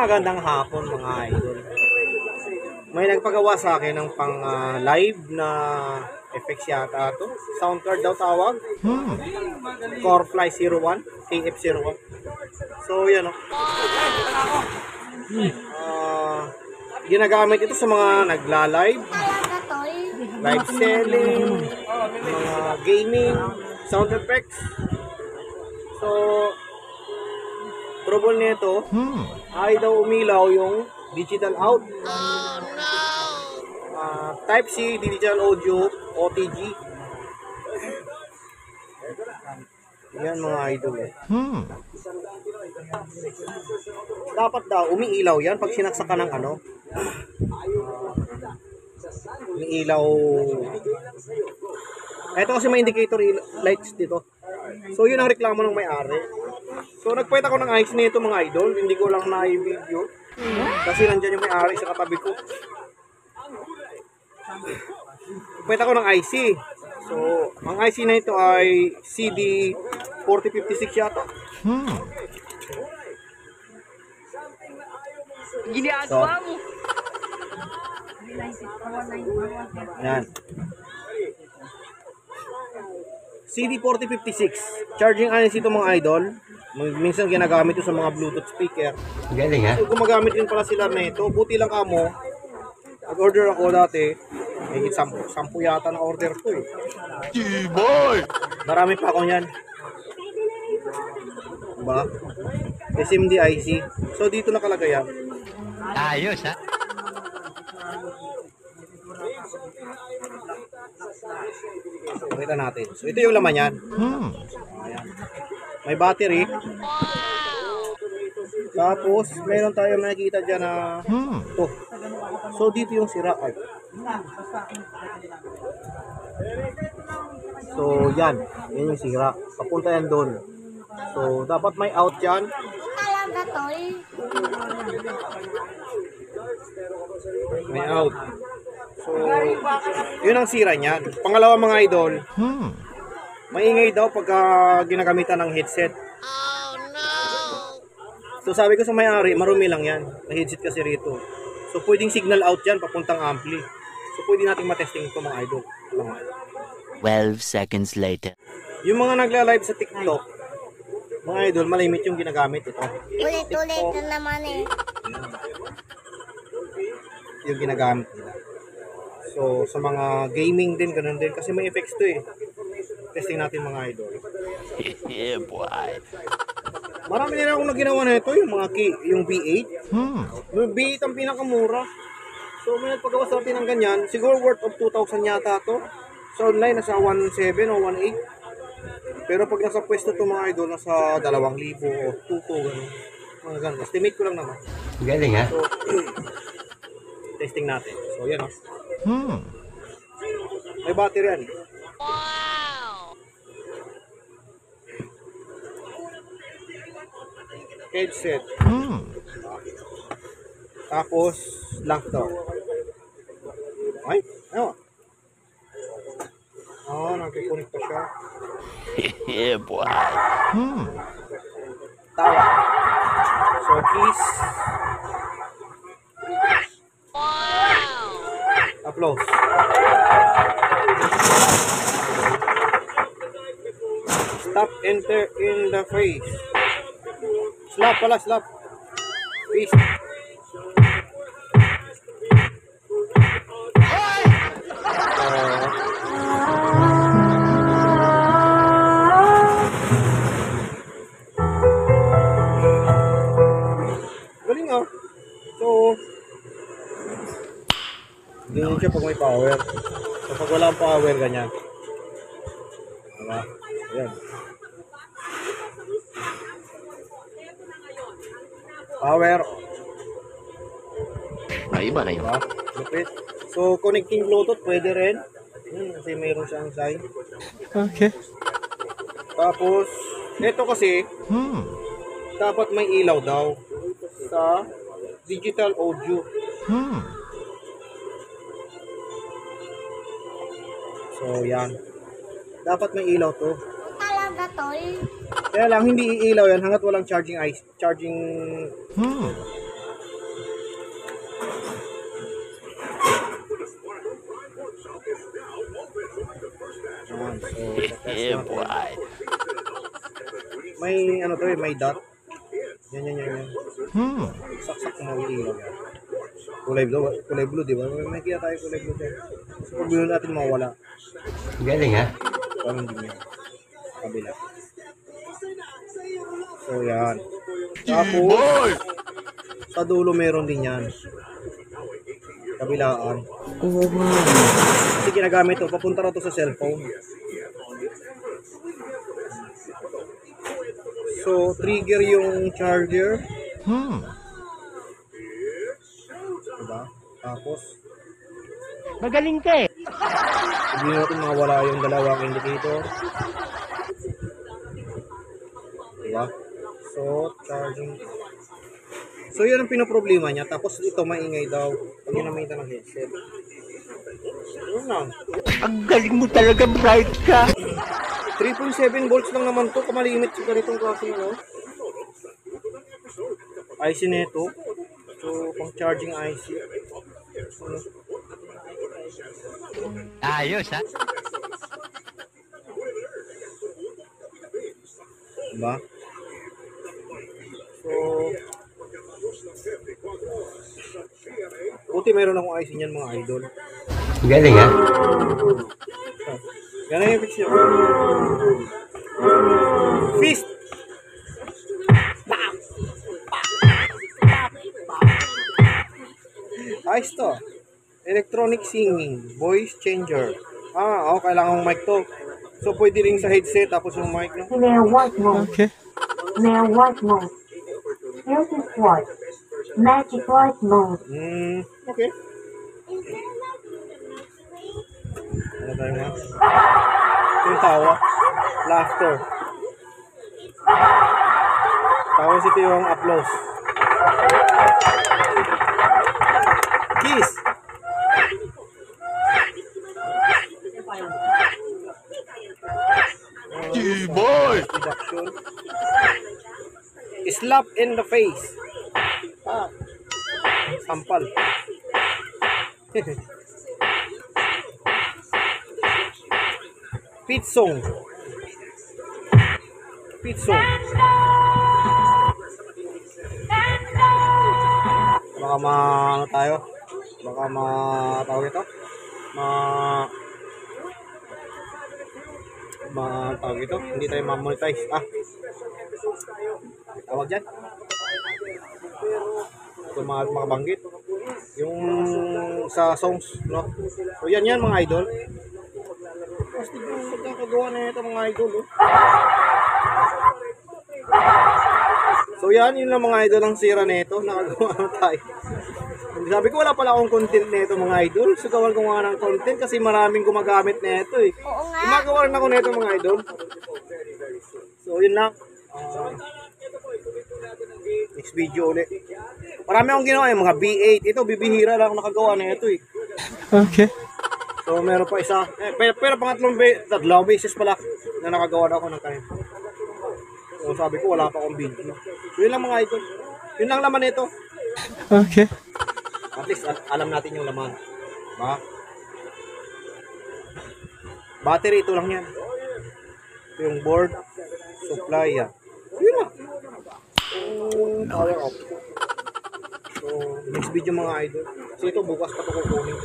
Magandang hapon mga idol. May nagpagawa sa akin ng pang live na effects yata to. Sound card daw tawag. Corefly 01, KF01. So yan o. Ginagamit ito sa mga nagla-live, live selling, mga gaming, sound effects. So trouble nito, ay daw umilaw yung digital out. Type C, digital audio, OTG. Yan mga idol. Dapat daw umiilaw yan pag sinaksak ka ng ano. Umiilaw. Ito kasi may indicator lights dito. So yun ang reklamo ng may-ari. So nagpwet ako ng IC nito mga idol. Hindi ko lang na-video. Kasi nandyan yung may-ari sa katabi ko. Nagpwet ako ng IC. So ang IC na ito ay CD4056 yata. Ginagawa mo. Yan. CD4056. Charging IC ito mga idol. Minsan ginagamit ito sa mga Bluetooth speaker. Galing ha? So gumagamit din pala sila na ito. Buti lang kamo. Nag-order ako dati. Higit 10 yata na order ko eh. Boy! Marami pa ako niyan. Diba? SMD IC. So dito nakalagay yan. Ayos ha? Pakita natin. So ito yung laman yan. Ayan. May battery. Tapos meron tayong nakikita dyan na ito. So dito yung sira. Ay. So yan. Yan yung sira. Papunta yan doon. So dapat may out yan. May out. So yun ang sira niyan. Pangalawa mga idol. Maingay daw pagka ginagamitan ng headset. So sabi ko sa may-ari, marumi lang yan. Na headset kasi rito. So pwedeng signal out yan papuntang ampli. So pwede nating matesting ito mga idol. 12 seconds later. Yung mga nagla-live sa TikTok, mga idol, malimit yung ginagamit ito. Ulit-ulit na naman eh. Yung ginagamit nila. So sa mga gaming din, ganun din. Kasi may effects to eh. Testing natin mga idol. Yeah, boy. Marami nila akong naginawa na ito, yung mga yung V8. Yung V8 ang pinakamura. So may nagpagawa sa atin ng ganyan. Siguro worth of 2,000 yata to. Sa online, nasa 1,700 o 1,800. Pero pag nasa pwesto to mga idol, nasa 2,000 o 2,000 gano'n. Mga gano'n. Estimate ko lang naman. Galing ha? So, testing natin. So yan o. May battery yan. Headset. Tapos laptop. Ay, ano? Nagkikunik pa siya. Yeah, boy. Tawa. So keys. Applause. Stop, enter in the face. Slap pala, slap. Face. Galing ah. So, ganyan siya pag may power. So, pag walang power, ganyan. Diba? Ayan. Power. Ay, iba na yun. Diba? Lupit. So, connecting Bluetooth, pwede rin. Kasi mayroon siyang sign. Okay. Tapos, ito kasi, dapat may ilaw daw sa digital audio. So, yan. Dapat may ilaw to. Talaga to eh. Kaya lang, hindi iilaw yan hanggat walang charging Yeah, boy. May ano to eh, may dot. Yan. Saksak mo mga ilaw yan. Kulay blue, di ba? May kaya tayo kulay blue tayo. So, pag blue natin mawala. Galing ha? Parang hindi niya. Kabila. So, yan. Tapos, sa dulo meron din yan. Kabilaan. Kasi ginagamit to, papunta na to sa cellphone. So, trigger yung charger. Diba? Tapos, Magaling ka eh. hindi natin mawala yung dalawang indicator. Diba? So, charging. So, yun ang pinoproblema niya. Tapos, ito maingay daw. Pag ginamitan ng headset. Yun lang. Ang galing mo talaga, bright ka. 3.7 volts lang naman to. Kamalimit sa ganitong klase, no? IC nito. So, pang charging IC. Ano? Ayos ha? Diba? So, buti meron akong IC niyan mga idol. Galing ha? Yan yung fix nyo. Fist! Ayos to. Electronic singing. Voice changer. Kailangan mic to. So, pwede rin sa headset tapos yung mic, no? Male white mode. Okay. Male white mode. Filter white. Magic white mode. Okay. Ano tayo nga? Yung tawa. Laughter. Tapos ito yung applause. Kiss. Boy! Reduction. Slap in the face. Sampal. Pit song. Baka ano tayo? Baka tawag ito? Tawag ito? Hindi tayo ma-monetize. Tawag dyan? Ito makabanggit. Yung sa songs, no? So yan mga idol. Tapos tignan mo magkakagawa na ito mga idol, oh. So yan, yun lang mga idol ang sira nito. Nakagawa na tayo. Sabi ko wala pala akong content nito mga idol. So gawan ko nga ng content kasi maraming gumagamit nito eh. Oo nga. Gumagawa rin ako nito mga idol. So yun lang. Next video ulit. Marami akong ginawa yung mga B8. Ito bibihira lang ako nakagawa nito eh. Okay. So meron pa isa. Pero pangatlong beses pala na nakagawa na ako ng kanin. So sabi ko wala pa akong video. So yun lang mga idol. Yun lang laman nito. Okay. At least alam natin yung laman. Ba? Battery ito lang yan. Ito yung board. Supply yan. Yun lang. Power off. So next video mga idol. Kasi ito bukas pa ito kukunin.